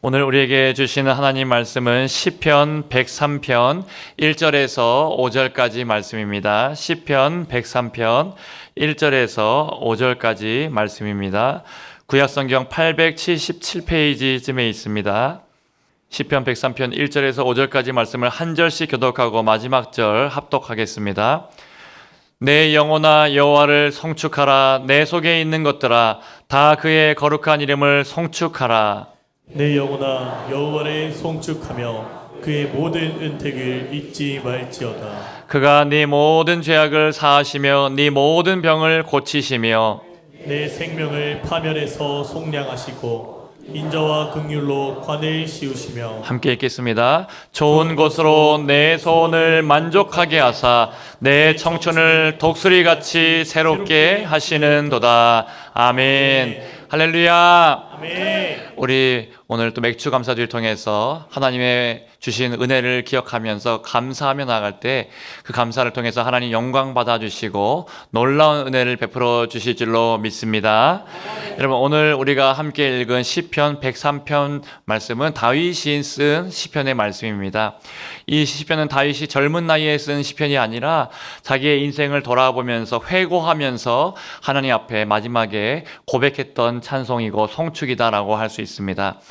오늘 우리에게 주시는 하나님 말씀은 시편 103편 1절에서 5절까지 말씀입니다. 시편 103편 1절에서 5절까지 말씀입니다. 구약성경 877페이지쯤에 있습니다. 시편 103편 1절에서 5절까지 말씀을 한 절씩 교독하고 마지막 절 합독하겠습니다. 내 영혼아 여호와를 송축하라. 내 속에 있는 것들아 다 그의 거룩한 이름을 송축하라. 내 영혼아 여호와를 송축하며 그의 모든 은택을 잊지 말지어다. 그가 네 모든 죄악을 사하시며 네 모든 병을 고치시며 내 생명을 파멸에서 속량하시고 인자와 긍휼로 관을 씌우시며 함께 읽겠습니다. 좋은 것으로 내 소원을 만족하게 하사 내 청춘을 독수리같이 새롭게 하시는도다. 아멘. 할렐루야. 아멘. 우리 오늘 또 맥주 감사주를 통해서 하나님의 주신 은혜를 기억하면서 감사하며 나아갈 때 그 감사를 통해서 하나님 영광 받아주시고 놀라운 은혜를 베풀어 주실 줄로 믿습니다. 여러분, 오늘 우리가 함께 읽은 시편 103편 말씀은 다윗이 쓴 시편의 말씀입니다. 이 시편은 다윗이 젊은 나이에 쓴 시편이 아니라 자기의 인생을 돌아보면서 회고하면서 하나님 앞에 마지막에 고백했던 찬송이고 송축이다라고 할 수 있습니다.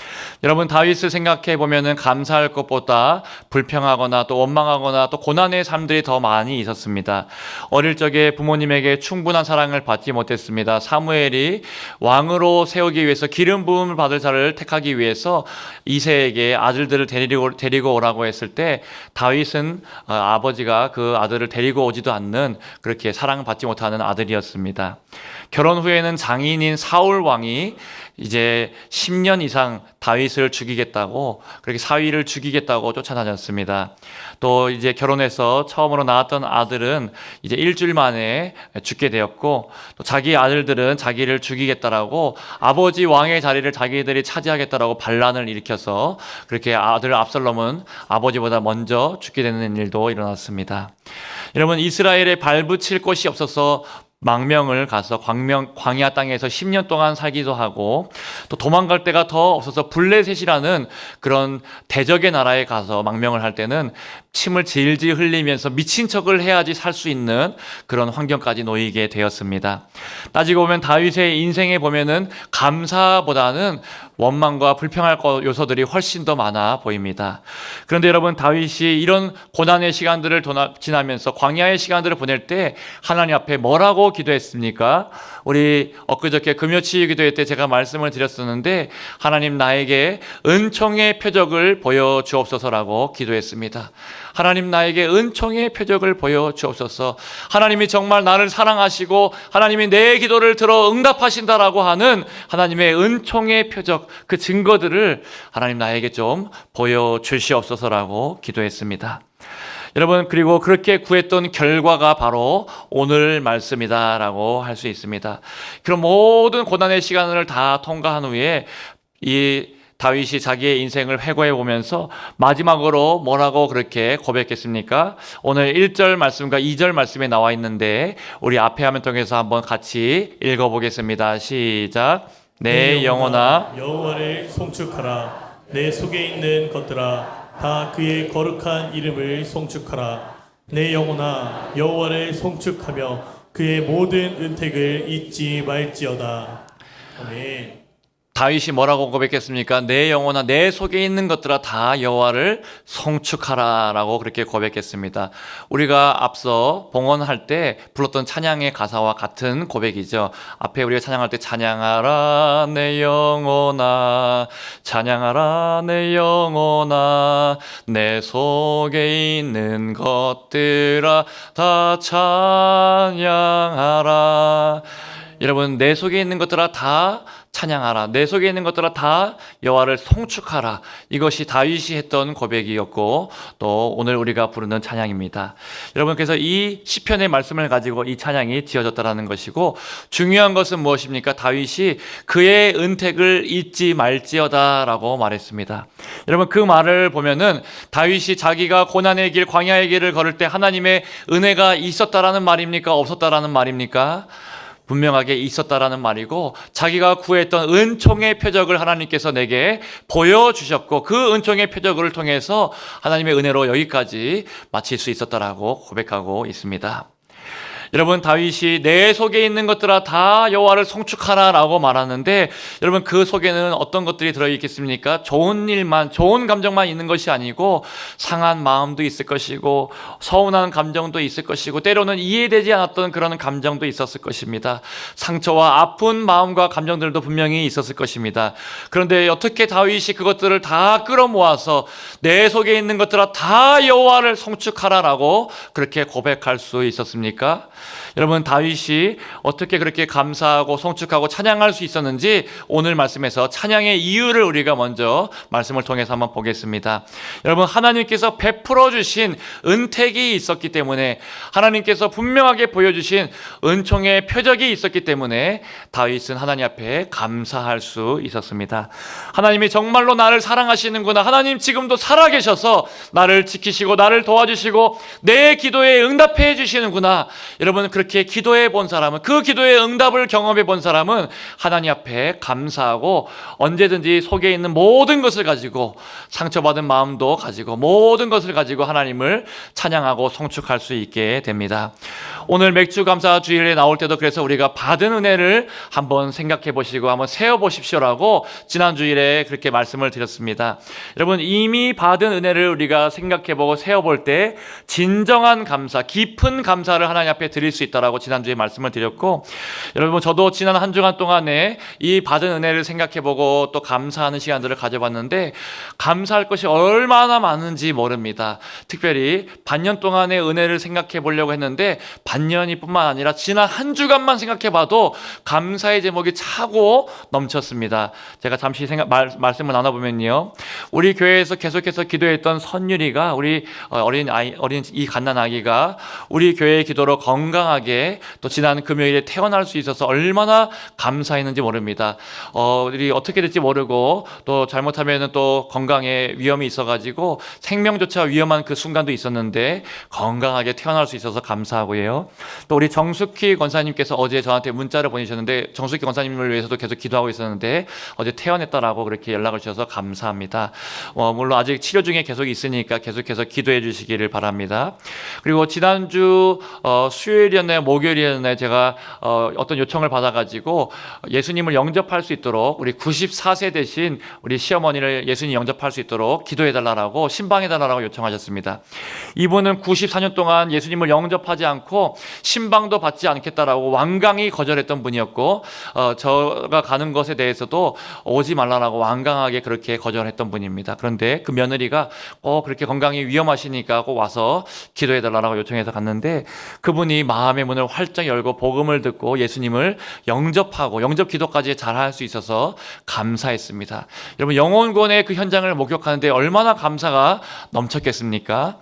여러분, 다윗을 생각해 보면은 감사할 것보다 불평하거나 또 원망하거나 또 고난의 삶들이 더 많이 있었습니다. 어릴 적에 부모님에게 충분한 사랑을 받지 못했습니다. 사무엘이 왕으로 세우기 위해서 기름 부음을 받을 자를 택하기 위해서 이새에게 아들들을 데리고 오라고 했을 때 다윗은 아버지가 그 아들을 데리고 오지도 않는, 그렇게 사랑받지 못하는 아들이었습니다. 결혼 후에는 장인인 사울 왕이 이제 10년 이상 다윗을 죽이겠다고, 그렇게 사위를 죽이겠다고 쫓아다녔습니다. 또 이제 결혼해서 처음으로 낳았던 아들은 이제 일주일 만에 죽게 되었고, 또 자기 아들들은 자기를 죽이겠다라고 아버지 왕의 자리를 자기들이 차지하겠다라고 반란을 일으켜서 그렇게 아들 압살롬은 아버지보다 먼저 죽게 되는 일도 일어났습니다. 여러분, 이스라엘에 발붙일 곳이 없어서 망명을 가서 광야 땅에서 10년 동안 살기도 하고, 또 도망갈 데가 더 없어서 블레셋이라는 그런 대적의 나라에 가서 망명을 할 때는 침을 질질 흘리면서 미친 척을 해야지 살 수 있는 그런 환경까지 놓이게 되었습니다. 따지고 보면 다윗의 인생에 보면은 감사보다는 원망과 불평할 요소들이 훨씬 더 많아 보입니다. 그런데 여러분, 다윗이 이런 고난의 시간들을 지나면서 광야의 시간들을 보낼 때 하나님 앞에 뭐라고 기도했습니까? 우리 엊그저께 금요치 기도회 때 제가 말씀을 드렸었는데, 하나님 나에게 은총의 표적을 보여주옵소서라고 기도했습니다. 하나님 나에게 은총의 표적을 보여주옵소서. 하나님이 정말 나를 사랑하시고 하나님이 내 기도를 들어 응답하신다라고 하는 하나님의 은총의 표적, 그 증거들을 하나님 나에게 좀 보여주시옵소서라고 기도했습니다. 여러분, 그리고 그렇게 구했던 결과가 바로 오늘 말씀이다라고 할 수 있습니다. 그럼 모든 고난의 시간을 다 통과한 후에 이 다윗이 자기의 인생을 회고해 보면서 마지막으로 뭐라고 그렇게 고백했습니까? 오늘 1절 말씀과 2절 말씀에 나와 있는데 우리 앞에 화면 통해서 한번 같이 읽어보겠습니다. 시작. 내 영혼아 여호와를 송축하라. 내 속에 있는 것들아 다 그의 거룩한 이름을 송축하라. 내 영혼아 여호와를 송축하며 그의 모든 은택을 잊지 말지어다. 아멘. 다윗이 뭐라고 고백했습니까? 내 영혼아 내 속에 있는 것들아 다 여호와를 송축하라 라고 그렇게 고백했습니다. 우리가 앞서 봉헌할 때 불렀던 찬양의 가사와 같은 고백이죠. 앞에 우리가 찬양할 때 찬양하라 내 영혼아, 찬양하라 내 영혼아, 내 속에 있는 것들아 다 찬양하라. 여러분, 내 속에 있는 것들아 다 찬양하라. 내 속에 있는 것들아 다 여호와를 송축하라. 이것이 다윗이 했던 고백이었고, 또 오늘 우리가 부르는 찬양입니다. 여러분, 그래서 이 시편의 말씀을 가지고 이 찬양이 지어졌다라는 것이고, 중요한 것은 무엇입니까? 다윗이 그의 은택을 잊지 말지어다라고 말했습니다. 여러분, 그 말을 보면은 다윗이 자기가 고난의 길, 광야의 길을 걸을 때 하나님의 은혜가 있었다라는 말입니까? 없었다라는 말입니까? 분명하게 있었다라는 말이고, 자기가 구했던 은총의 표적을 하나님께서 내게 보여주셨고, 그 은총의 표적을 통해서 하나님의 은혜로 여기까지 마칠 수 있었다라고 고백하고 있습니다. 여러분, 다윗이 내 속에 있는 것들아 다 여호와를 송축하라라고 말하는데, 여러분 그 속에는 어떤 것들이 들어있겠습니까? 좋은 일만, 좋은 감정만 있는 것이 아니고 상한 마음도 있을 것이고 서운한 감정도 있을 것이고 때로는 이해되지 않았던 그런 감정도 있었을 것입니다. 상처와 아픈 마음과 감정들도 분명히 있었을 것입니다. 그런데 어떻게 다윗이 그것들을 다 끌어모아서 내 속에 있는 것들아 다 여호와를 송축하라라고 그렇게 고백할 수 있었습니까? 여러분, 다윗이 어떻게 그렇게 감사하고 송축하고 찬양할 수 있었는지 오늘 말씀에서 찬양의 이유를 우리가 먼저 말씀을 통해서 한번 보겠습니다. 여러분, 하나님께서 베풀어 주신 은택이 있었기 때문에, 하나님께서 분명하게 보여주신 은총의 표적이 있었기 때문에 다윗은 하나님 앞에 감사할 수 있었습니다. 하나님이 정말로 나를 사랑하시는구나, 하나님 지금도 살아계셔서 나를 지키시고 나를 도와주시고 내 기도에 응답해 주시는구나. 여러분, 그렇게 기도해 본 사람은, 그 기도의 응답을 경험해 본 사람은 하나님 앞에 감사하고 언제든지 속에 있는 모든 것을 가지고, 상처받은 마음도 가지고 모든 것을 가지고 하나님을 찬양하고 송축할 수 있게 됩니다. 오늘 맥주 감사 주일에 나올 때도 그래서 우리가 받은 은혜를 한번 생각해 보시고 한번 세어 보십시오라고 지난 주일에 그렇게 말씀을 드렸습니다. 여러분, 이미 받은 은혜를 우리가 생각해 보고 세어 볼 때 진정한 감사, 깊은 감사를 하나님 앞에 드릴 수 있다라고 지난주에 말씀을 드렸고, 여러분 저도 지난 한 주간 동안에 이 받은 은혜를 생각해 보고 또 감사하는 시간들을 가져봤는데 감사할 것이 얼마나 많은지 모릅니다. 특별히 반년 동안의 은혜를 생각해 보려고 했는데 반년이 뿐만 아니라 지난 한 주간만 생각해 봐도 감사의 제목이 차고 넘쳤습니다. 제가 잠시 말씀을 나눠보면요, 우리 교회에서 계속해서 기도했던 선율이가, 우리 어린 이 갓난아기가 우리 교회의 기도로 건강하게 또 지난 금요일에 태어날 수 있어서 얼마나 감사했는지 모릅니다. 우리 어떻게 될지 모르고 또 잘못하면 또 건강에 위험이 있어가지고 생명조차 위험한 그 순간도 있었는데 건강하게 태어날 수 있어서 감사하고요. 또 우리 정숙희 권사님께서 어제 저한테 문자를 보내셨는데, 정숙희 권사님을 위해서도 계속 기도하고 있었는데 어제 퇴원했다라고 그렇게 연락을 주셔서 감사합니다. 물론 아직 치료 중에 계속 있으니까 계속해서 기도해 주시기를 바랍니다. 그리고 지난주 수요일이었나요, 목요일이었나요, 제가 어떤 요청을 받아가지고 예수님을 영접할 수 있도록 우리 94세 되신 우리 시어머니를 예수님 영접할 수 있도록 기도해달라고, 신방해달라고 요청하셨습니다. 이분은 94년 동안 예수님을 영접하지 않고 신방도 받지 않겠다라고 완강히 거절했던 분이었고, 저가 가는 것에 대해서도 오지 말라라고 완강하게 그렇게 거절했던 분입니다. 그런데 그 며느리가 꼭 그렇게 건강이 위험하시니까 꼭 와서 기도해달라고 요청해서 갔는데, 그분이 마음의 문을 활짝 열고 복음을 듣고 예수님을 영접하고 영접 기도까지 잘할 수 있어서 감사했습니다. 여러분, 영혼권의 그 현장을 목격하는데 얼마나 감사가 넘쳤겠습니까?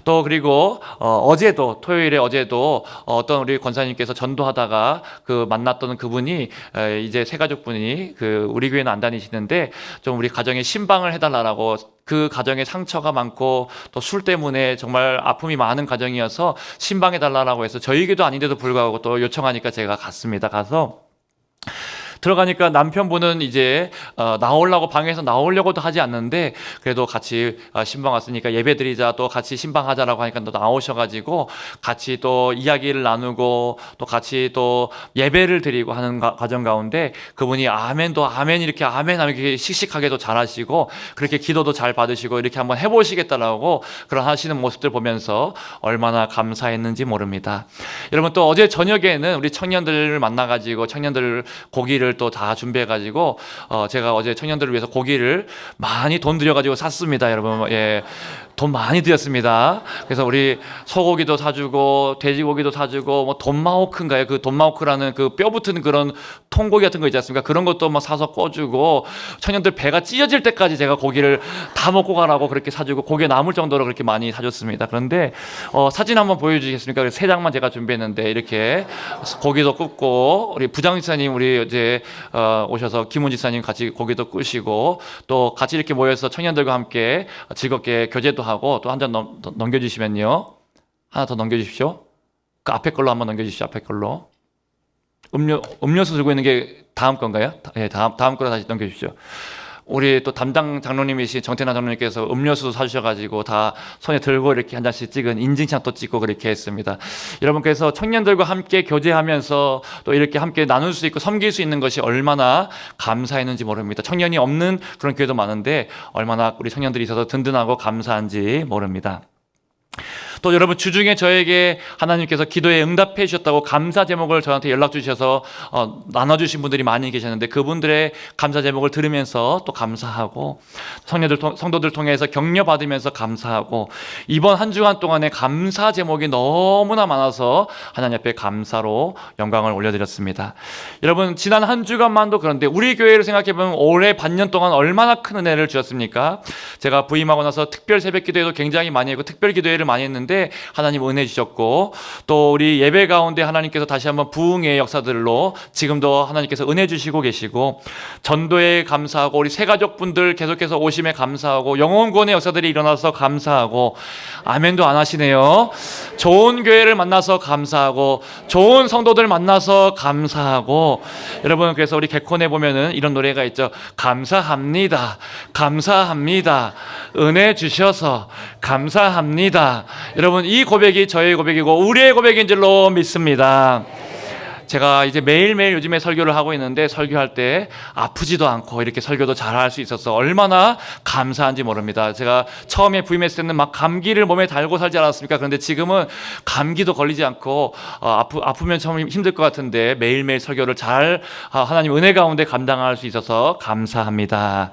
또 그리고 어제도, 토요일에 어제도 어떤 우리 권사님께서 전도하다가 그 만났던 그분이 이제 세 가족분이 그 우리 교회는 안 다니시는데 좀 우리 가정에 신방을 해달라고, 그 가정에 상처가 많고 또 술 때문에 정말 아픔이 많은 가정이어서 신방해달라고 해서 저희 교회도 아닌데도 불구하고 또 요청하니까 제가 갔습니다. 가서 들어가니까 남편분은 이제 나오려고, 방에서 나오려고도 하지 않는데 그래도 같이 신방 왔으니까 예배드리자, 또 같이 신방하자라고 하니까 또 나오셔가지고 같이 또 이야기를 나누고 또 같이 또 예배를 드리고 하는 과정 가운데 그분이 아멘도 아멘 이렇게 아멘 이렇게 씩씩하게도 잘하시고 그렇게 기도도 잘 받으시고 이렇게 한번 해보시겠다라고 그런 하시는 모습들 보면서 얼마나 감사했는지 모릅니다. 여러분, 또 어제 저녁에는 우리 청년들을 만나가지고 청년들 고기를 또 다 준비해가지고 제가 어제 청년들을 위해서 고기를 많이 돈 들여가지고 샀습니다. 여러분, 예, 돈 많이 들였습니다. 그래서 우리 소고기도 사주고 돼지고기도 사주고 뭐 돈마호크인가요? 그 돈마호크라는 그 뼈 붙은 그런 통고기 같은 거 있지 않습니까? 그런 것도 막 사서 꺼주고 청년들 배가 찢어질 때까지 제가 고기를 다 먹고 가라고 그렇게 사주고 고기 남을 정도로 그렇게 많이 사줬습니다. 그런데 사진 한번 보여주시겠습니까? 세 장만 제가 준비했는데 이렇게 고기도 굽고 우리 부장지사님 우리 이제 오셔서 김훈지사님 같이 고기도 끄시고 또 같이 이렇게 모여서 청년들과 함께 즐겁게 교제도 하고 또 한 잔 넘겨주시면요. 하나 더 넘겨주십시오. 그 앞에 걸로 한번 넘겨주십시오. 앞에 걸로. 음료수 들고 있는 게 다음 건가요? 예, 다음 거로 다시 넘겨주십시오. 우리 또 담당 장로님이신 정태나 장로님께서 음료수 사주셔가지고 다 손에 들고 이렇게 한 잔씩 찍은 인증샷도 찍고 그렇게 했습니다. 여러분께서 청년들과 함께 교제하면서 또 이렇게 함께 나눌 수 있고 섬길 수 있는 것이 얼마나 감사했는지 모릅니다. 청년이 없는 그런 교회도 많은데 얼마나 우리 청년들이 있어서 든든하고 감사한지 모릅니다. 또 여러분 주중에 저에게 하나님께서 기도에 응답해 주셨다고 감사 제목을 저한테 연락 주셔서 나눠주신 분들이 많이 계셨는데 그분들의 감사 제목을 들으면서 또 감사하고 성도들 통해서 격려 받으면서 감사하고 이번 한 주간 동안에 감사 제목이 너무나 많아서 하나님 앞에 감사로 영광을 올려드렸습니다. 여러분 지난 한 주간만도 그런데 우리 교회를 생각해보면 올해 반년 동안 얼마나 큰 은혜를 주셨습니까? 제가 부임하고 나서 특별 새벽 기도회도 굉장히 많이 했고 특별 기도회를 많이 했는데 하나님 은혜 주셨고 또 우리 예배 가운데 하나님께서 다시 한번 부흥의 역사들로 지금도 하나님께서 은혜 주시고 계시고 전도에 감사하고 우리 새가족분들 계속해서 오심에 감사하고 영혼 구원의 역사들이 일어나서 감사하고 아멘도 안 하시네요. 좋은 교회를 만나서 감사하고 좋은 성도들 만나서 감사하고 여러분 그래서 우리 개콘에 보면은 이런 노래가 있죠. 감사합니다. 감사합니다. 은혜 주셔서 감사합니다. 여러분 이 고백이 저의 고백이고 우리의 고백인 줄로 믿습니다. 제가 이제 매일매일 요즘에 설교를 하고 있는데 설교할 때 아프지도 않고 이렇게 설교도 잘할 수 있어서 얼마나 감사한지 모릅니다. 제가 처음에 부임했을 때는 막 감기를 몸에 달고 살지 않았습니까? 그런데 지금은 감기도 걸리지 않고 아프면 참 힘들 것 같은데 매일매일 설교를 잘 하나님 은혜 가운데 감당할 수 있어서 감사합니다.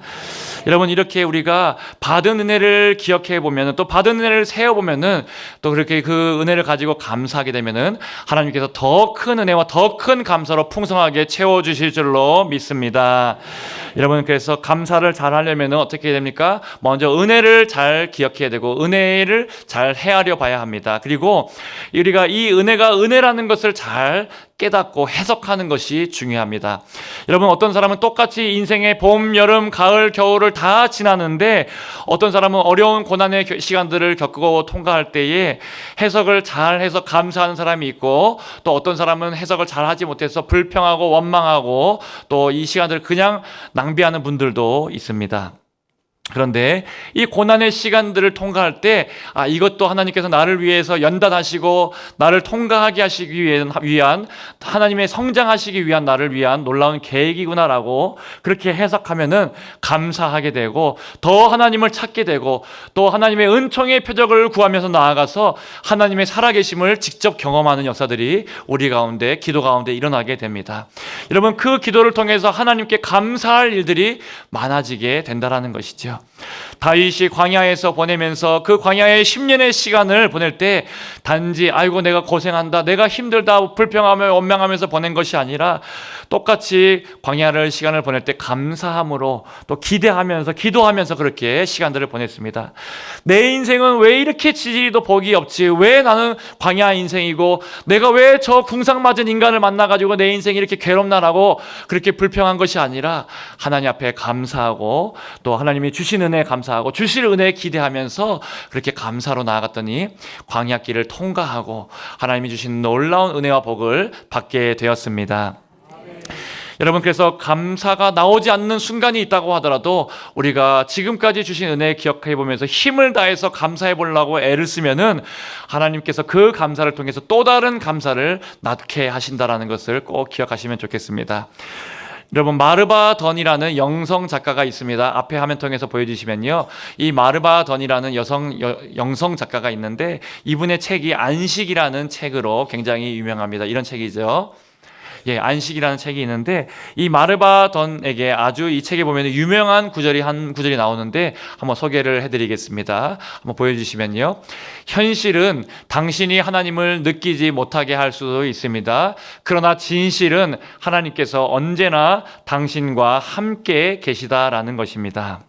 여러분 이렇게 우리가 받은 은혜를 기억해 보면은 또 받은 은혜를 세어 보면은 또 그렇게 그 은혜를 가지고 감사하게 되면은 하나님께서 더 큰 은혜와 더 큰 감사로 풍성하게 채워 주실 줄로 믿습니다. 여러분 그래서 감사를 잘 하려면 어떻게 됩니까? 먼저 은혜를 잘 기억해야 되고 은혜를 잘 헤아려 봐야 합니다. 그리고 우리가 이 은혜가 은혜라는 것을 잘 깨닫고 해석하는 것이 중요합니다. 여러분 어떤 사람은 똑같이 인생의 봄, 여름, 가을, 겨울을 다 지나는데 어떤 사람은 어려운 고난의 시간들을 겪고 통과할 때에 해석을 잘 해서 감사하는 사람이 있고 또 어떤 사람은 해석을 잘 하지 못해서 불평하고 원망하고 또 이 시간들을 그냥 낭비하는 분들도 있습니다. 그런데 이 고난의 시간들을 통과할 때 이것도 하나님께서 나를 위해서 연단하시고 나를 통과하게 하시기 위한 하나님의 성장하시기 위한 나를 위한 놀라운 계획이구나라고 그렇게 해석하면은 감사하게 되고 더 하나님을 찾게 되고 또 하나님의 은총의 표적을 구하면서 나아가서 하나님의 살아계심을 직접 경험하는 역사들이 우리 가운데 기도 가운데 일어나게 됩니다. 여러분 그 기도를 통해서 하나님께 감사할 일들이 많아지게 된다라는 것이죠. 다윗이 광야에서 보내면서 그 광야의 10년의 시간을 보낼 때 단지 아이고 내가 고생한다 내가 힘들다 불평하며 원망하면서 보낸 것이 아니라 똑같이 광야를 시간을 보낼 때 감사함으로 또 기대하면서 기도하면서 그렇게 시간들을 보냈습니다. 내 인생은 왜 이렇게 지지리도 복이 없지? 왜 나는 광야 인생이고 내가 왜 저 궁상맞은 인간을 만나가지고 내 인생이 이렇게 괴롭나라고 그렇게 불평한 것이 아니라 하나님 앞에 감사하고 또 하나님이 주신 은혜에 감사하고 주실 은혜에 기대하면서 그렇게 감사로 나아갔더니 광야길을 통과하고 하나님이 주신 놀라운 은혜와 복을 받게 되었습니다. 여러분 그래서 감사가 나오지 않는 순간이 있다고 하더라도 우리가 지금까지 주신 은혜 기억해 보면서 힘을 다해서 감사해 보려고 애를 쓰면은 하나님께서 그 감사를 통해서 또 다른 감사를 낳게 하신다라는 것을 꼭 기억하시면 좋겠습니다. 여러분 마르바 던이라는 영성 작가가 있습니다. 앞에 화면 통해서 보여주시면요. 이 마르바 던이라는 영성 작가가 있는데 이분의 책이 안식이라는 책으로 굉장히 유명합니다. 이런 책이죠. 안식이라는 책이 있는데 이 마르바 던에게 아주 이 책에 보면 유명한 한 구절이 나오는데 한번 소개를 해드리겠습니다. 한번 보여주시면요. 현실은 당신이 하나님을 느끼지 못하게 할 수도 있습니다. 그러나 진실은 하나님께서 언제나 당신과 함께 계시다라는 것입니다.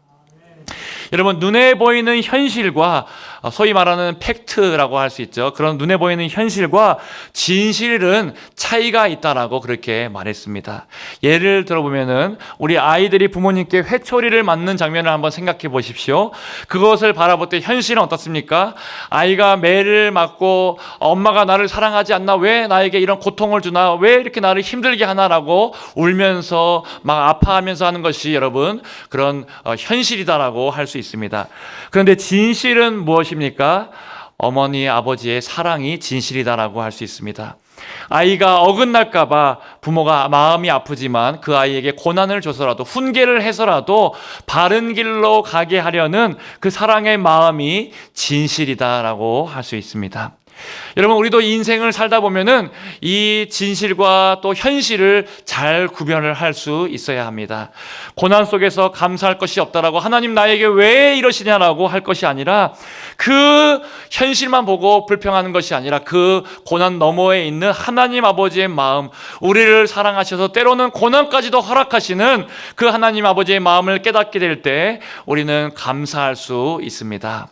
여러분, 눈에 보이는 현실과 소위 말하는 팩트라고 할 수 있죠. 그런 눈에 보이는 현실과 진실은 차이가 있다라고 그렇게 말했습니다. 예를 들어보면은 우리 아이들이 부모님께 회초리를 맞는 장면을 한번 생각해 보십시오. 그것을 바라볼 때 현실은 어떻습니까? 아이가 매를 맞고 엄마가 나를 사랑하지 않나? 왜 나에게 이런 고통을 주나? 왜 이렇게 나를 힘들게 하나라고 울면서 막 아파하면서 하는 것이 여러분 그런 현실이다라고 할 수 있습니다. 그런데 진실은 무엇입니까? 어머니, 아버지의 사랑이 진실이다라고 할 수 있습니다. 아이가 어긋날까 봐 부모가 마음이 아프지만 그 아이에게 고난을 줘서라도 훈계를 해서라도 바른 길로 가게 하려는 그 사랑의 마음이 진실이다라고 할 수 있습니다. 여러분, 우리도 인생을 살다 보면은 이 진실과 또 현실을 잘 구별을 할 수 있어야 합니다. 고난 속에서 감사할 것이 없다라고 하나님 나에게 왜 이러시냐라고 할 것이 아니라 그 현실만 보고 불평하는 것이 아니라 그 고난 너머에 있는 하나님 아버지의 마음, 우리를 사랑하셔서 때로는 고난까지도 허락하시는 그 하나님 아버지의 마음을 깨닫게 될 때 우리는 감사할 수 있습니다.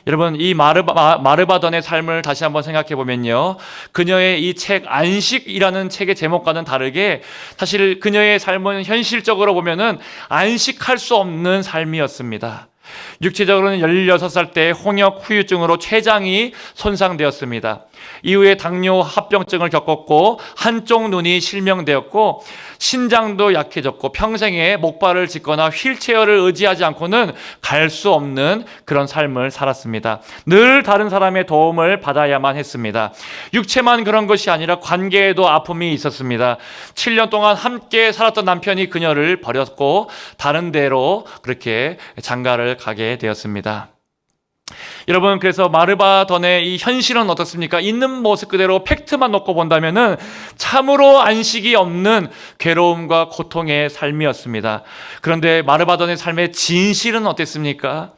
여러분, 이 마르바던의 삶을 다시 한번 생각해 보면요, 그녀의 이 책 안식이라는 책의 제목과는 다르게 사실 그녀의 삶은 현실적으로 보면은 안식할 수 없는 삶이었습니다. 육체적으로는 16살 때 홍역 후유증으로 췌장이 손상되었습니다. 이후에 당뇨 합병증을 겪었고 한쪽 눈이 실명되었고 신장도 약해졌고 평생에 목발을 짚거나 휠체어를 의지하지 않고는 갈 수 없는 그런 삶을 살았습니다. 늘 다른 사람의 도움을 받아야만 했습니다. 육체만 그런 것이 아니라 관계에도 아픔이 있었습니다. 7년 동안 함께 살았던 남편이 그녀를 버렸고 다른 데로 그렇게 장가를 가게 되었습니다. 여러분, 그래서 마르바던의 이 현실은 어떻습니까? 있는 모습 그대로 팩트만 놓고 본다면은 참으로 안식이 없는 괴로움과 고통의 삶이었습니다. 그런데 마르바던의 삶의 진실은 어땠습니까?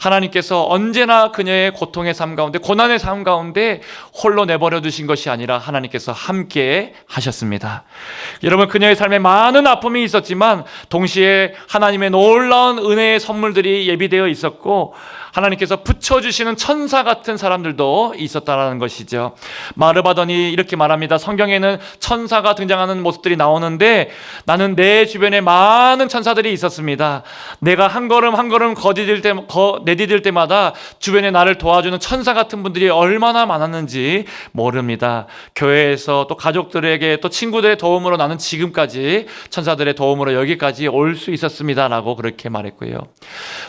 하나님께서 언제나 그녀의 고통의 삶 가운데, 고난의 삶 가운데 홀로 내버려 두신 것이 아니라 하나님께서 함께 하셨습니다. 여러분, 그녀의 삶에 많은 아픔이 있었지만 동시에 하나님의 놀라운 은혜의 선물들이 예비되어 있었고 하나님께서 붙여주시는 천사 같은 사람들도 있었다는 것이죠. 마르바던이 이렇게 말합니다. 성경에는 천사가 등장하는 모습들이 나오는데 나는 내 주변에 많은 천사들이 있었습니다. 내가 한 걸음 한 걸음 내디딜 때마다 주변에 나를 도와주는 천사 같은 분들이 얼마나 많았는지 모릅니다. 교회에서 또 가족들에게 또 친구들의 도움으로 나는 지금까지 천사들의 도움으로 여기까지 올 수 있었습니다라고 그렇게 말했고요.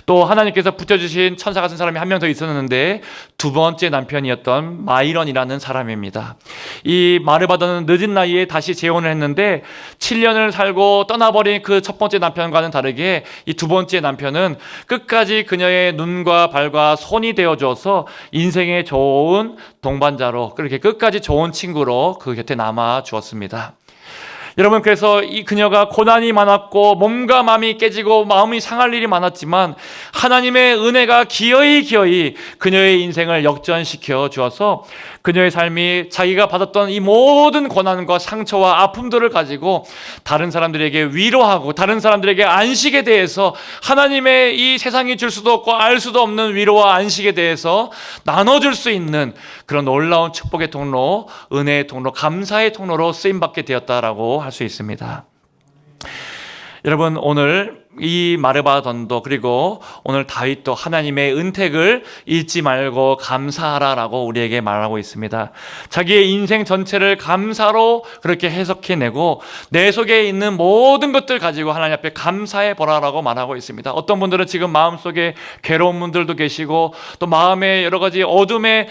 또 하나님께서 붙여주신 천사 같은 사람이 한 명 더 있었는데 두 번째 남편이었던 마이런이라는 사람입니다. 이 마르바던은 늦은 나이에 다시 재혼을 했는데 7년을 살고 떠나버린 그 첫 번째 남편과는 다르게 이 두 번째 남편은 끝까지 그녀의 눈과 발과 손이 되어줘서 인생의 좋은 동반자로 그렇게 끝까지 좋은 친구로 그 곁에 남아 주었습니다. 여러분, 그래서 이 그녀가 고난이 많았고 몸과 마음이 깨지고 마음이 상할 일이 많았지만 하나님의 은혜가 기어이 그녀의 인생을 역전시켜 주어서 그녀의 삶이 자기가 받았던 이 모든 고난과 상처와 아픔들을 가지고 다른 사람들에게 위로하고 다른 사람들에게 안식에 대해서 하나님의 이 세상이 줄 수도 없고 알 수도 없는 위로와 안식에 대해서 나눠줄 수 있는 그런 놀라운 축복의 통로, 은혜의 통로, 감사의 통로로 쓰임받게 되었다라고 할 수 있습니다. 여러분, 오늘 이 마르바던도 그리고 오늘 다윗도 하나님의 은택을 잊지 말고 감사하라라고 우리에게 말하고 있습니다. 자기의 인생 전체를 감사로 그렇게 해석해내고 내 속에 있는 모든 것들 가지고 하나님 앞에 감사해 보라라고 말하고 있습니다. 어떤 분들은 지금 마음속에 괴로운 분들도 계시고 또 마음에 여러 가지 어둠에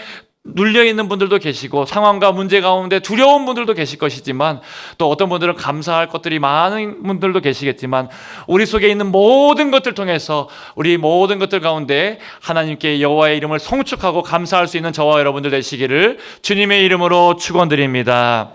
눌려있는 분들도 계시고 상황과 문제 가운데 두려운 분들도 계실 것이지만 또 어떤 분들은 감사할 것들이 많은 분들도 계시겠지만 우리 속에 있는 모든 것들 통해서 우리 모든 것들 가운데 하나님께 여호와의 이름을 송축하고 감사할 수 있는 저와 여러분들 되시기를 주님의 이름으로 축원드립니다.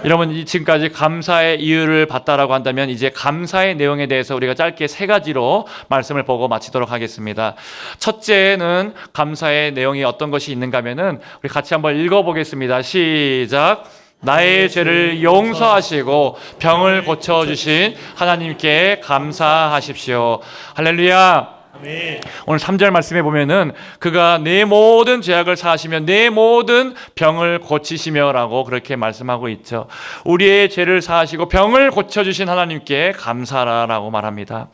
여러분, 지금까지 감사의 이유를 봤다라고 한다면 이제 감사의 내용에 대해서 우리가 짧게 세 가지로 말씀을 보고 마치도록 하겠습니다. 첫째는 감사의 내용이 어떤 것이 있는가 하면은 우리 같이 한번 읽어보겠습니다. 시작. 나의 죄를 용서하시고 병을 고쳐주신 하나님께 감사하십시오. 할렐루야. 아멘. 오늘 3절 말씀에 보면은 그가 내 모든 죄악을 사하시며 내 모든 병을 고치시며라고 그렇게 말씀하고 있죠. 우리의 죄를 사하시고 병을 고쳐주신 하나님께 감사라라고 말합니다.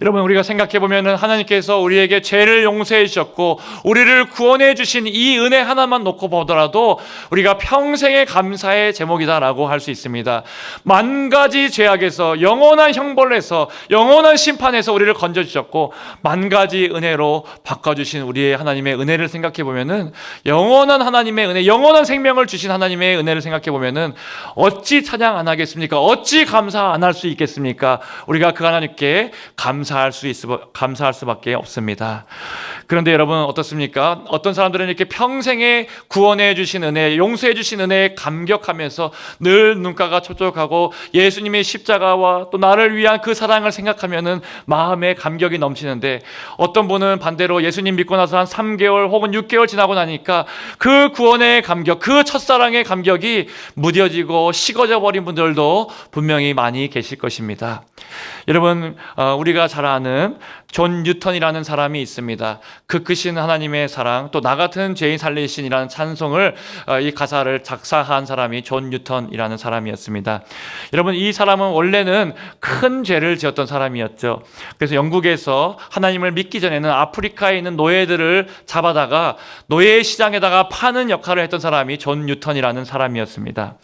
여러분, 우리가 생각해 보면은 하나님께서 우리에게 죄를 용서해 주셨고 우리를 구원해 주신 이 은혜 하나만 놓고 보더라도 우리가 평생의 감사의 제목이다라고 할 수 있습니다. 만 가지 죄악에서, 영원한 형벌에서, 영원한 심판에서 우리를 건져 주셨고 만 가지 은혜로 바꿔주신 우리의 하나님의 은혜를 생각해 보면은, 영원한 하나님의 은혜, 영원한 생명을 주신 하나님의 은혜를 생각해 보면은 어찌 찬양 안 하겠습니까? 어찌 감사 안 할 수 있겠습니까? 우리가 그 하나님께 감사할 수밖에 없습니다. 그런데 여러분 어떻습니까? 어떤 사람들은 이렇게 평생에 구원해 주신 은혜, 용서해 주신 은혜에 감격하면서 늘 눈가가 촉촉하고 예수님의 십자가와 또 나를 위한 그 사랑을 생각하면은 마음에 감격이 넘치는데, 어떤 분은 반대로 예수님 믿고 나서 한 3개월 혹은 6개월 지나고 나니까 그 구원의 감격, 그 첫사랑의 감격이 무뎌지고 식어져 버린 분들도 분명히 많이 계실 것입니다. 여러분, 우리가 잘 아는 존 뉴턴이라는 사람이 있습니다. 그 크신 하나님의 사랑, 또 나 같은 죄인 살리신이라는 찬송을, 이 가사를 작사한 사람이 존 뉴턴이라는 사람이었습니다. 여러분, 이 사람은 원래는 큰 죄를 지었던 사람이었죠. 그래서 영국에서 하나님을 믿기 전에는 아프리카에 있는 노예들을 잡아다가 노예 시장에다가 파는 역할을 했던 사람이 존 뉴턴이라는 사람이었습니다.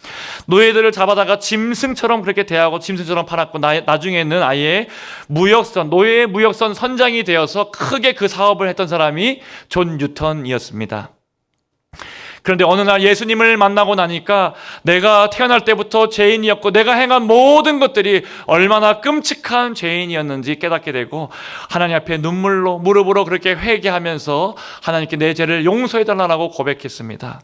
노예들을 잡아다가 짐승처럼 그렇게 대하고 짐승처럼 팔았고, 나중에는 아예 노예의 무역선 선장이 되어서 크게 그 사업을 했던 사람이 존 뉴턴이었습니다. 그런데 어느 날 예수님을 만나고 나니까 내가 태어날 때부터 죄인이었고 내가 행한 모든 것들이 얼마나 끔찍한 죄인이었는지 깨닫게 되고, 하나님 앞에 눈물로 무릎으로 그렇게 회개하면서 하나님께 내 죄를 용서해달라고 고백했습니다.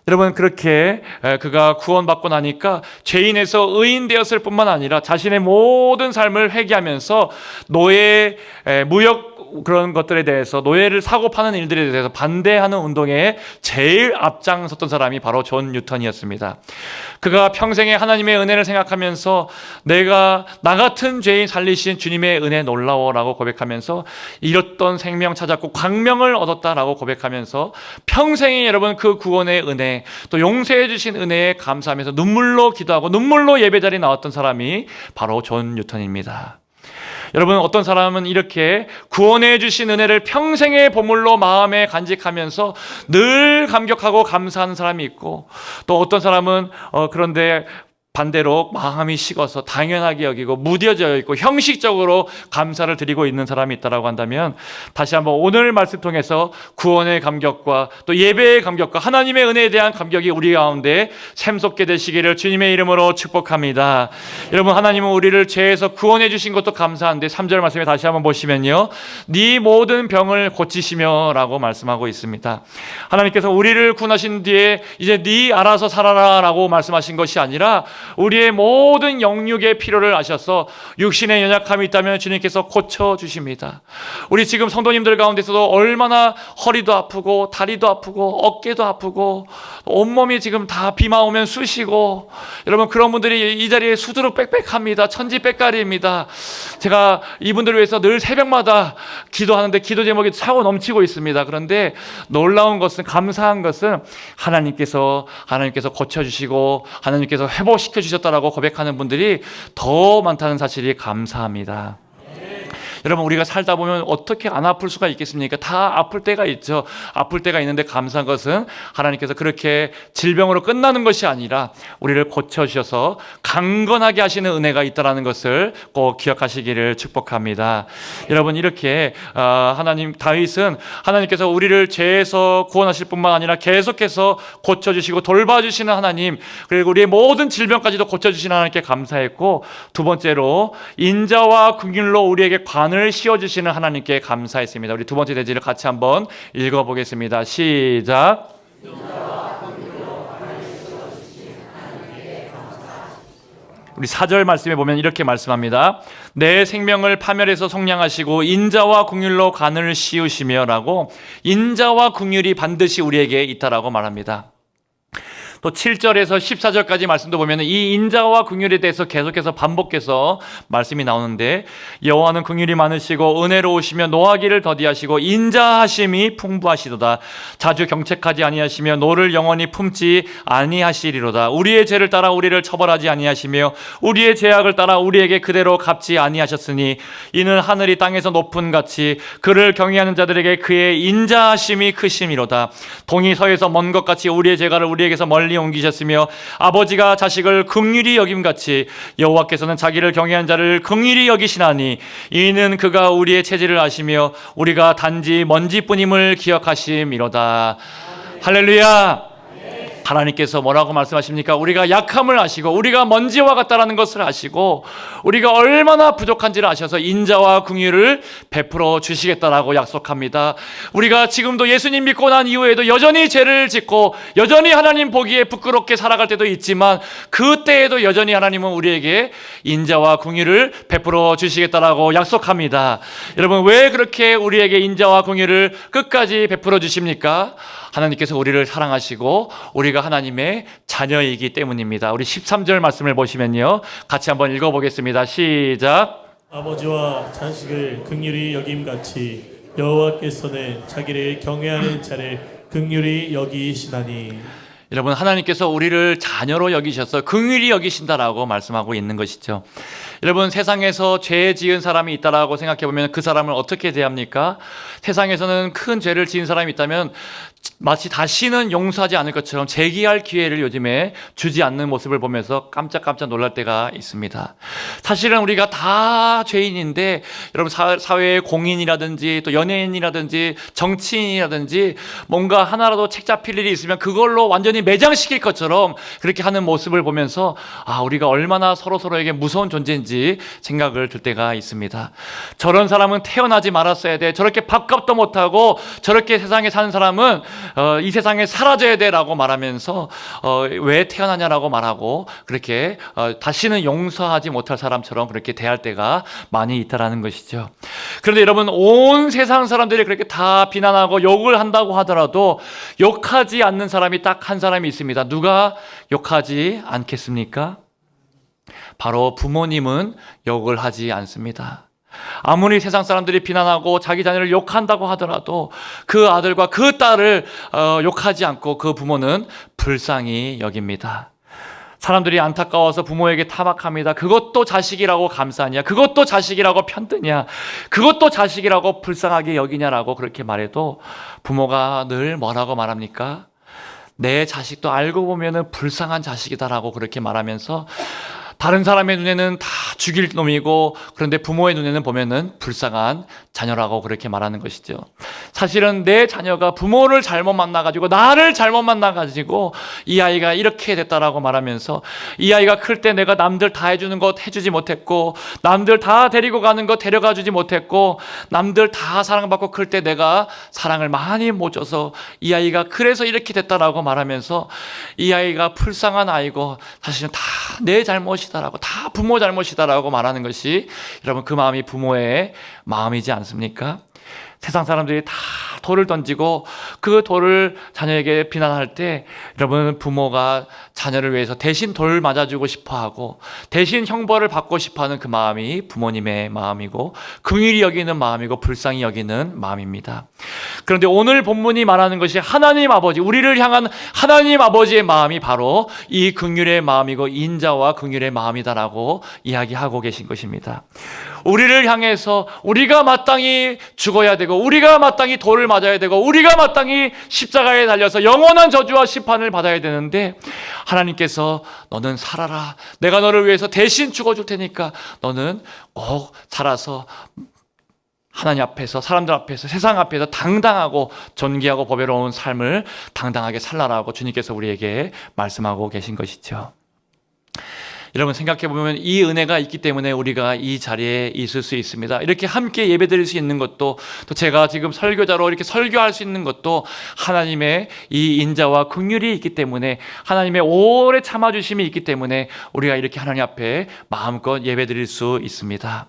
여러분, 그렇게 그가 구원받고 나니까 죄인에서 의인 되었을 뿐만 아니라 자신의 모든 삶을 회개하면서 노예, 무역 그런 것들에 대해서, 노예를 사고 파는 일들에 대해서 반대하는 운동에 제일 앞장섰던 사람이 바로 존 뉴턴이었습니다. 그가 평생에 하나님의 은혜를 생각하면서 내가 나 같은 죄인 살리신 주님의 은혜 놀라워라고 고백하면서 잃었던 생명 찾았고 광명을 얻었다라고 고백하면서 평생에 여러분 그 구원의 은혜, 또 용서해 주신 은혜에 감사하면서 눈물로 기도하고 눈물로 예배자리에 나왔던 사람이 바로 존 뉴턴입니다. 여러분, 어떤 사람은 이렇게 구원해 주신 은혜를 평생의 보물로 마음에 간직하면서 늘 감격하고 감사하는 사람이 있고, 또 어떤 사람은 그런데 반대로 마음이 식어서 당연하게 여기고 무뎌져 있고 형식적으로 감사를 드리고 있는 사람이 있다고 한다면, 다시 한번 오늘 말씀 통해서 구원의 감격과 또 예배의 감격과 하나님의 은혜에 대한 감격이 우리 가운데 샘솟게 되시기를 주님의 이름으로 축복합니다. 여러분, 하나님은 우리를 죄에서 구원해 주신 것도 감사한데 3절 말씀에 다시 한번 보시면요, 네 모든 병을 고치시며 라고 말씀하고 있습니다. 하나님께서 우리를 구원하신 뒤에 이제 네 알아서 살아라 라고 말씀하신 것이 아니라 우리의 모든 영육의 필요를 아셔서 육신의 연약함이 있다면 주님께서 고쳐주십니다. 우리 지금 성도님들 가운데서도 얼마나 허리도 아프고 다리도 아프고 어깨도 아프고 온몸이 지금 다 비만 오면 쑤시고, 여러분 그런 분들이 이 자리에 수두룩 빽빽합니다. 천지빽가리입니다. 제가 이분들을 위해서 늘 새벽마다 기도하는데 기도 제목이 차고 넘치고 있습니다. 그런데 놀라운 것은, 감사한 것은 하나님께서 고쳐주시고 하나님께서 회복시켜 주셨다라고 고백하는 분들이 더 많다는 사실이 감사합니다. 여러분, 우리가 살다 보면 어떻게 안 아플 수가 있겠습니까? 다 아플 때가 있죠. 아플 때가 있는데 감사한 것은 하나님께서 그렇게 질병으로 끝나는 것이 아니라 우리를 고쳐주셔서 강건하게 하시는 은혜가 있다는 것을 꼭 기억하시기를 축복합니다. 여러분, 이렇게 다윗은 하나님께서 우리를 죄에서 구원하실 뿐만 아니라 계속해서 고쳐주시고 돌봐주시는 하나님, 그리고 우리의 모든 질병까지도 고쳐주시는 하나님께 감사했고, 두 번째로 인자와 긍휼로 우리에게 관을 씌워주시는 하나님께 감사했습니다. 우리 두 번째 대지를 같이 한번 읽어보겠습니다. 시작. 우리 4절 말씀에 보면 이렇게 말씀합니다. 내 생명을 파멸해서 속량하시고 인자와 긍휼로 관을 씌우시며 라고, 인자와 긍휼이 반드시 우리에게 있다라고 말합니다. 또 7절에서 14절까지 말씀도 보면 이 인자와 긍휼에 대해서 계속해서 반복해서 말씀이 나오는데, 여호와는 긍휼이 많으시고 은혜로우시며 노하기를 더디하시고 인자하심이 풍부하시도다. 자주 경책하지 아니하시며 노를 영원히 품지 아니하시리로다. 우리의 죄를 따라 우리를 처벌하지 아니하시며 우리의 죄악을 따라 우리에게 그대로 갚지 아니하셨으니 이는 하늘이 땅에서 높은 같이 그를 경외하는 자들에게 그의 인자하심이 크심이로다. 동이 서에서 먼 것 같이 우리의 죄가를 우리에게서 멀리 옮기셨으며 아버지가 자식을 긍휼히 여김같이 여호와께서는 자기를 경외한 자를 긍휼히 여기시나니 이는 그가 우리의 체질을 아시며 우리가 단지 먼지뿐임을 기억하심이로다. 할렐루야. 하나님께서 뭐라고 말씀하십니까? 우리가 약함을 아시고 우리가 먼지와 같다라는 것을 아시고 우리가 얼마나 부족한지를 아셔서 인자와 긍휼을 베풀어 주시겠다라고 약속합니다. 우리가 지금도 예수님 믿고 난 이후에도 여전히 죄를 짓고 여전히 하나님 보기에 부끄럽게 살아갈 때도 있지만 그때에도 여전히 하나님은 우리에게 인자와 긍휼을 베풀어 주시겠다라고 약속합니다. 여러분, 왜 그렇게 우리에게 인자와 긍휼을 끝까지 베풀어 주십니까? 하나님께서 우리를 사랑하시고 우리가 하나님의 자녀이기 때문입니다. 우리 13절 말씀을 보시면요, 같이 한번 읽어보겠습니다. 시작. 아버지와 자식을 긍휼히 여김같이 여호와께서는 자기를 경외하는 자를 긍휼히 여기시나니. 여러분, 하나님께서 우리를 자녀로 여기셔서 긍휼히 여기신다라고 말씀하고 있는 것이죠. 여러분, 세상에서 죄 지은 사람이 있다라고 생각해 보면 그 사람을 어떻게 대합니까? 세상에서는 큰 죄를 지은 사람이 있다면 마치 다시는 용서하지 않을 것처럼 재기할 기회를 요즘에 주지 않는 모습을 보면서 깜짝깜짝 놀랄 때가 있습니다. 사실은 우리가 다 죄인인데, 여러분, 사회의 공인이라든지 또 연예인이라든지 정치인이라든지 뭔가 하나라도 책 잡힐 일이 있으면 그걸로 완전히 매장시킬 것처럼 그렇게 하는 모습을 보면서 우리가 얼마나 서로에게 무서운 존재인지 생각을 들 때가 있습니다. 저런 사람은 태어나지 말았어야 돼. 저렇게 밥값도 못하고 저렇게 세상에 사는 사람은 이 세상에 사라져야 돼라고 말하면서 왜 태어나냐라고 말하고 그렇게 다시는 용서하지 못할 사람처럼 그렇게 대할 때가 많이 있다라는 것이죠. 그런데 여러분, 온 세상 사람들이 그렇게 다 비난하고 욕을 한다고 하더라도 욕하지 않는 사람이 딱 한 사람이 있습니다. 누가 욕하지 않겠습니까? 바로 부모님은 욕을 하지 않습니다. 아무리 세상 사람들이 비난하고 자기 자녀를 욕한다고 하더라도 그 아들과 그 딸을 욕하지 않고 그 부모는 불쌍히 여깁니다. 사람들이 안타까워서 부모에게 타박합니다. 그것도 자식이라고 감싸냐? 그것도 자식이라고 편드냐? 그것도 자식이라고 불쌍하게 여기냐라고 그렇게 말해도 부모가 늘 뭐라고 말합니까? 내 자식도 알고 보면은 불쌍한 자식이다라고 그렇게 말하면서 다른 사람의 눈에는 다 죽일 놈이고 그런데 부모의 눈에는 보면은 불쌍한 자녀라고 그렇게 말하는 것이죠. 사실은 내 자녀가 부모를 잘못 만나가지고 나를 잘못 만나가지고 이 아이가 이렇게 됐다라고 말하면서 이 아이가 클 때 내가 남들 다 해주는 것 해주지 못했고 남들 다 데리고 가는 것 데려가 주지 못했고 남들 다 사랑받고 클 때 내가 사랑을 많이 못 줘서 이 아이가 그래서 이렇게 됐다라고 말하면서 이 아이가 불쌍한 아이고 사실은 다 내 잘못이다라고 다 부모 잘못이다라고 말하는 것이 여러분 그 마음이 부모의 마음이지 않습니까? 세상 사람들이 다 돌을 던지고 그 돌을 자녀에게 비난할 때 여러분 부모가 자녀를 위해서 대신 돌 맞아주고 싶어하고 대신 형벌을 받고 싶어하는 그 마음이 부모님의 마음이고 긍휼히 여기는 마음이고 불쌍히 여기는 마음입니다. 그런데 오늘 본문이 말하는 것이 하나님 아버지, 우리를 향한 하나님 아버지의 마음이 바로 이 긍휼의 마음이고 인자와 긍휼의 마음이다라고 이야기하고 계신 것입니다. 우리를 향해서 우리가 마땅히 죽어야 되고 우리가 마땅히 돌을 맞아야 되고 우리가 마땅히 십자가에 달려서 영원한 저주와 심판을 받아야 되는데 하나님께서 너는 살아라. 내가 너를 위해서 대신 죽어줄 테니까 너는 꼭 살아서 하나님 앞에서 사람들 앞에서 세상 앞에서 당당하고 존귀하고 보배로운 삶을 당당하게 살라라고 주님께서 우리에게 말씀하고 계신 것이죠. 여러분 생각해 보면 이 은혜가 있기 때문에 우리가 이 자리에 있을 수 있습니다. 이렇게 함께 예배드릴 수 있는 것도, 또 제가 지금 설교자로 이렇게 설교할 수 있는 것도 하나님의 이 인자와 긍휼이 있기 때문에, 하나님의 오래 참아주심이 있기 때문에 우리가 이렇게 하나님 앞에 마음껏 예배드릴 수 있습니다.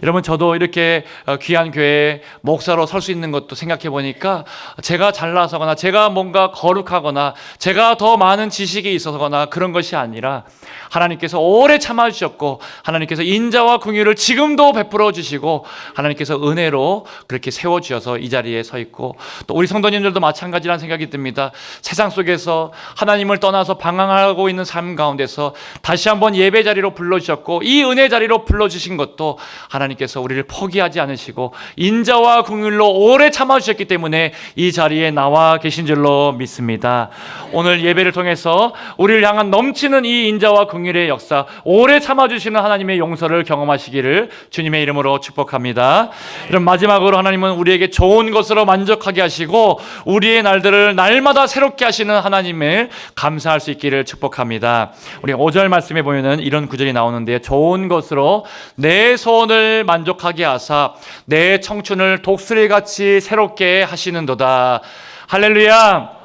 여러분, 저도 이렇게 귀한 교회 목사로 설 수 있는 것도 생각해 보니까, 제가 잘나서거나 제가 뭔가 거룩하거나 제가 더 많은 지식이 있어서거나 그런 것이 아니라, 하나님께서 오래 참아주셨고 하나님께서 인자와 긍휼을 지금도 베풀어 주시고 하나님께서 은혜로 그렇게 세워주셔서 이 자리에 서 있고, 또 우리 성도님들도 마찬가지라는 생각이 듭니다. 세상 속에서 하나님을 떠나서 방황하고 있는 삶 가운데서 다시 한번 예배 자리로 불러주셨고, 이 은혜 자리로 불러주신 것도 하나님께서 우리를 포기하지 않으시고 인자와 긍휼로 오래 참아주셨기 때문에 이 자리에 나와 계신 줄로 믿습니다. 오늘 예배를 통해서 우리를 향한 넘치는 이 인자와 긍휼의 역사, 오래 참아주시는 하나님의 용서를 경험하시기를 주님의 이름으로 축복합니다. 그럼 마지막으로 하나님은 우리에게 좋은 것으로 만족하게 하시고 우리의 날들을 날마다 새롭게 하시는 하나님을 감사할 수 있기를 축복합니다. 우리 5절 말씀에 보면은 이런 구절이 나오는데, 좋은 것으로 내 소원을 만족하게 하사 내 청춘을 독수리같이 새롭게 하시는도다. 할렐루야.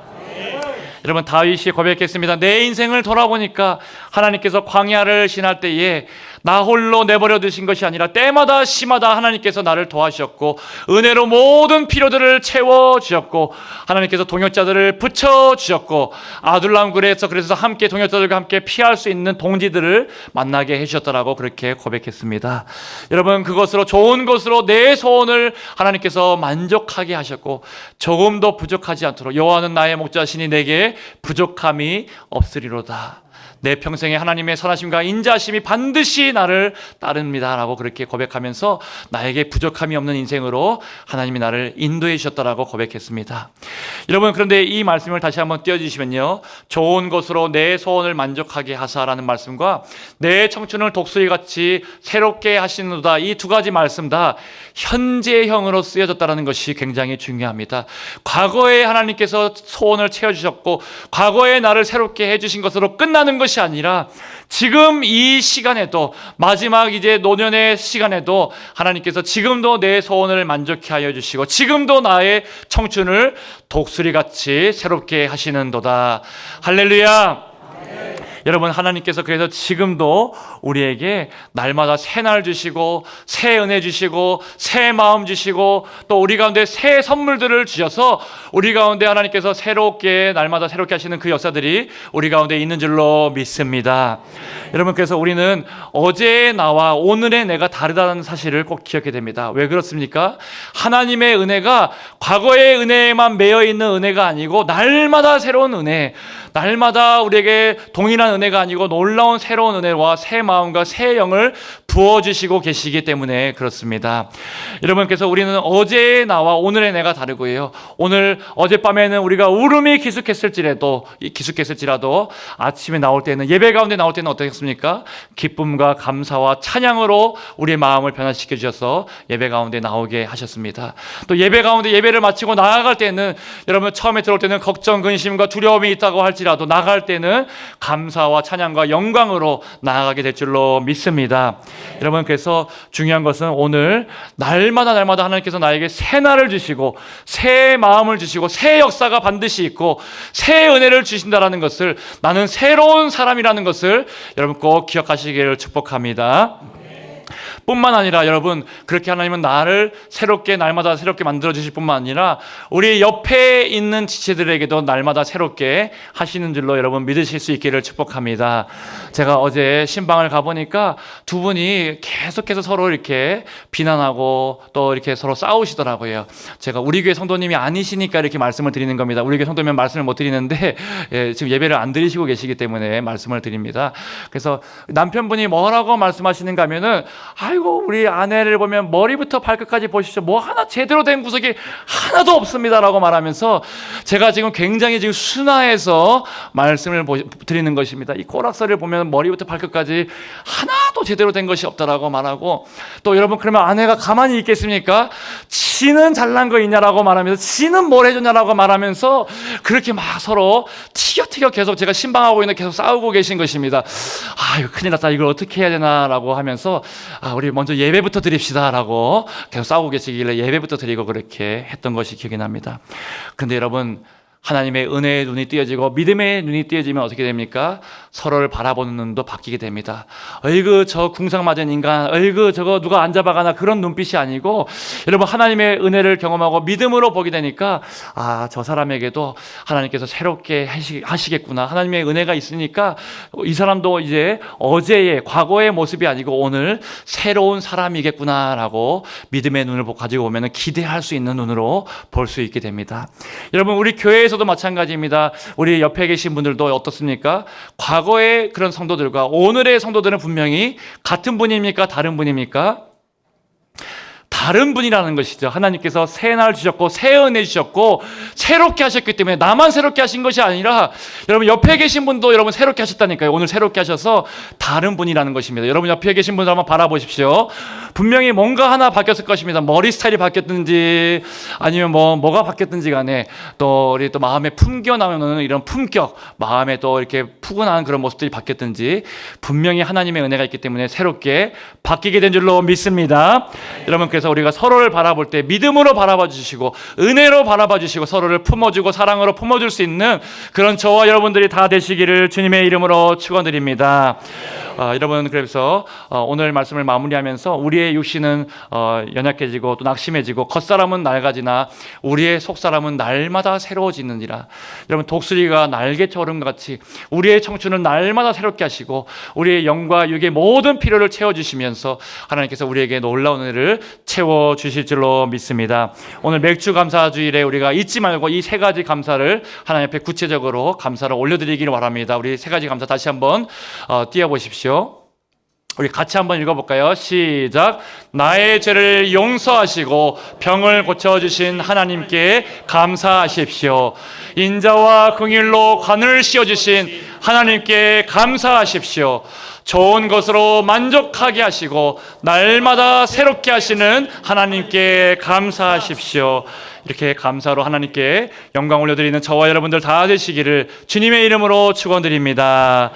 여러분, 다윗이 고백했습니다. 내 인생을 돌아보니까 하나님께서 광야를 지날 때에 나 홀로 내버려 두신 것이 아니라 때마다 시마다 하나님께서 나를 도와주셨고 은혜로 모든 필요들을 채워주셨고 하나님께서 동역자들을 붙여주셨고 아둘람 굴에서 그래서 함께 동역자들과 함께 피할 수 있는 동지들을 만나게 해주셨다라고 그렇게 고백했습니다. 여러분, 그것으로 좋은 것으로 내 소원을 하나님께서 만족하게 하셨고 조금도 부족하지 않도록 여호와는 나의 목자시니 내게 부족함이 없으리로다. 내 평생에 하나님의 선하심과 인자하심이 반드시 나를 따릅니다 라고 그렇게 고백하면서 나에게 부족함이 없는 인생으로 하나님이 나를 인도해 주셨다라고 고백했습니다. 여러분, 그런데 이 말씀을 다시 한번 띄워주시면요, 좋은 것으로 내 소원을 만족하게 하사라는 말씀과 내 청춘을 독수리같이 새롭게 하시는도다, 이 두 가지 말씀 다 현재형으로 쓰여졌다는 것이 굉장히 중요합니다. 과거에 하나님께서 소원을 채워주셨고 과거에 나를 새롭게 해주신 것으로 끝나는 것이 아니라 지금 이 시간에도, 마지막 이제 노년의 시간에도 하나님께서 지금도 내 소원을 만족케 하여 주시고 지금도 나의 청춘을 독수리같이 새롭게 하시는도다. 할렐루야. 여러분, 하나님께서 그래서 지금도 우리에게 날마다 새 날 주시고 새 은혜 주시고 새 마음 주시고 또 우리 가운데 새 선물들을 주셔서 우리 가운데 하나님께서 새롭게 날마다 새롭게 하시는 그 역사들이 우리 가운데 있는 줄로 믿습니다. 여러분, 그래서 우리는 어제의 나와 오늘의 내가 다르다는 사실을 꼭 기억해야 됩니다. 왜 그렇습니까? 하나님의 은혜가 과거의 은혜에만 매여 있는 은혜가 아니고 날마다 새로운 은혜, 날마다 우리에게 동일한 은혜가 아니고 놀라운 새로운 은혜와 새 마음과 새 영을 부어주시고 계시기 때문에 그렇습니다. 여러분께서 우리는 어제의 나와 오늘의 내가 다르고요, 오늘 어젯밤에는 우리가 울음이 기숙했을지라도 아침에 나올 때는, 예배 가운데 나올 때는 어떻겠습니까? 기쁨과 감사와 찬양으로 우리의 마음을 변화시켜 주셔서 예배 가운데 나오게 하셨습니다. 또 예배 가운데 예배를 마치고 나아갈 때는, 여러분 처음에 들어올 때는 걱정, 근심과 두려움이 있다고 할지라도 나갈 때는 감사와 찬양과 영광으로 나아가게 될 줄로 믿습니다. 여러분, 그래서 중요한 것은 오늘 날마다 하나님께서 나에게 새 날을 주시고 새 마음을 주시고 새 역사가 반드시 있고 새 은혜를 주신다라는 것을, 나는 새로운 사람이라는 것을 여러분 꼭 기억하시기를 축복합니다. 뿐만 아니라 여러분, 그렇게 하나님은 나를 새롭게 날마다 새롭게 만들어 주실 뿐만 아니라 우리 옆에 있는 지체들에게도 날마다 새롭게 하시는 줄로 여러분 믿으실 수 있기를 축복합니다. 제가 어제 신방을 가보니까 두 분이 계속해서 서로 이렇게 비난하고 또 이렇게 서로 싸우시더라고요. 제가 우리 교회 성도님이 아니시니까 이렇게 말씀을 드리는 겁니다. 우리 교회 성도면 말씀을 못 드리는데 지금 예배를 안 드리시고 계시기 때문에 말씀을 드립니다. 그래서 남편분이 뭐라고 말씀하시는가 하면은, 아유 아이고 우리 아내를 보면 머리부터 발끝까지 보십시오. 뭐 하나 제대로 된 구석이 하나도 없습니다라고 말하면서 제가 지금 굉장히 지금 순화해서 말씀을 드리는 것입니다. 이 꼬락서리를 보면 머리부터 발끝까지 하나도 제대로 된 것이 없다라고 말하고, 또 여러분 그러면 아내가 가만히 있겠습니까? 지는 잘난 거 있냐라고 말하면서, 지는 뭘 해줬냐라고 말하면서 그렇게 막 서로 티격태격 계속 제가 신방하고 있는 계속 싸우고 계신 것입니다. 아 이거 큰일 났다, 이걸 어떻게 해야 되나라고 하면서 우리 먼저 예배부터 드립시다라고 계속 싸우고 계시길래 예배부터 드리고 그렇게 했던 것이 기억이 납니다. 그런데 여러분, 하나님의 은혜의 눈이 띄어지고 믿음의 눈이 띄어지면 어떻게 됩니까? 서로를 바라보는 눈도 바뀌게 됩니다. 어이구 저 궁상 맞은 인간, 어이구 저거 누가 안 잡아가나, 그런 눈빛이 아니고 여러분 하나님의 은혜를 경험하고 믿음으로 보게 되니까 저 사람에게도 하나님께서 새롭게 하시겠구나, 하나님의 은혜가 있으니까 이 사람도 이제 어제의 과거의 모습이 아니고 오늘 새로운 사람이겠구나라고 믿음의 눈을 가지고 오면 기대할 수 있는 눈으로 볼 수 있게 됩니다. 여러분 우리 교회에서도 마찬가지입니다. 우리 옆에 계신 분들도 어떻습니까? 과거의 그런 성도들과 오늘의 성도들은 분명히 같은 분입니까? 다른 분입니까? 다른 분이라는 것이죠. 하나님께서 새 날 주셨고 새 은혜 주셨고 새롭게 하셨기 때문에 나만 새롭게 하신 것이 아니라 여러분 옆에 계신 분도 여러분 새롭게 하셨다니까요. 오늘 새롭게 하셔서 다른 분이라는 것입니다. 여러분 옆에 계신 분들 한번 바라보십시오. 분명히 뭔가 하나 바뀌었을 것입니다. 머리 스타일이 바뀌었든지 아니면 뭐가 바뀌었든지 간에 또 우리 또 마음에 풍겨나오는 이런 품격, 마음에 또 이렇게 푸근한 그런 모습들이 바뀌었든지 분명히 하나님의 은혜가 있기 때문에 새롭게 바뀌게 된 줄로 믿습니다. 여러분 그래서 우리가 서로를 바라볼 때 믿음으로 바라봐 주시고 은혜로 바라봐 주시고 서로를 품어주고 사랑으로 품어줄 수 있는 그런 저와 여러분들이 다 되시기를 주님의 이름으로 축원드립니다. 여러분 그래서 오늘 말씀을 마무리하면서 우리의 육신은 연약해지고 또 낙심해지고 겉사람은 낡아지나 우리의 속사람은 날마다 새로워지느니라. 여러분 독수리가 날개처럼 같이 우리의 청춘은 날마다 새롭게 하시고 우리의 영과 육의 모든 필요를 채워주시면서 하나님께서 우리에게 놀라운 은혜를 채워주실 줄로 믿습니다. 오늘 맥주 감사주일에 우리가 잊지 말고 이 세 가지 감사를 하나님 앞에 구체적으로 감사를 올려드리기를 바랍니다. 우리 세 가지 감사 다시 한번 띄워보십시오. 우리 같이 한번 읽어볼까요? 시작. 나의 죄를 용서하시고 병을 고쳐주신 하나님께 감사하십시오. 인자와 긍휼로 관을 씌워주신 하나님께 감사하십시오. 좋은 것으로 만족하게 하시고 날마다 새롭게 하시는 하나님께 감사하십시오. 이렇게 감사로 하나님께 영광 올려드리는 저와 여러분들 다 되시기를 주님의 이름으로 축원드립니다.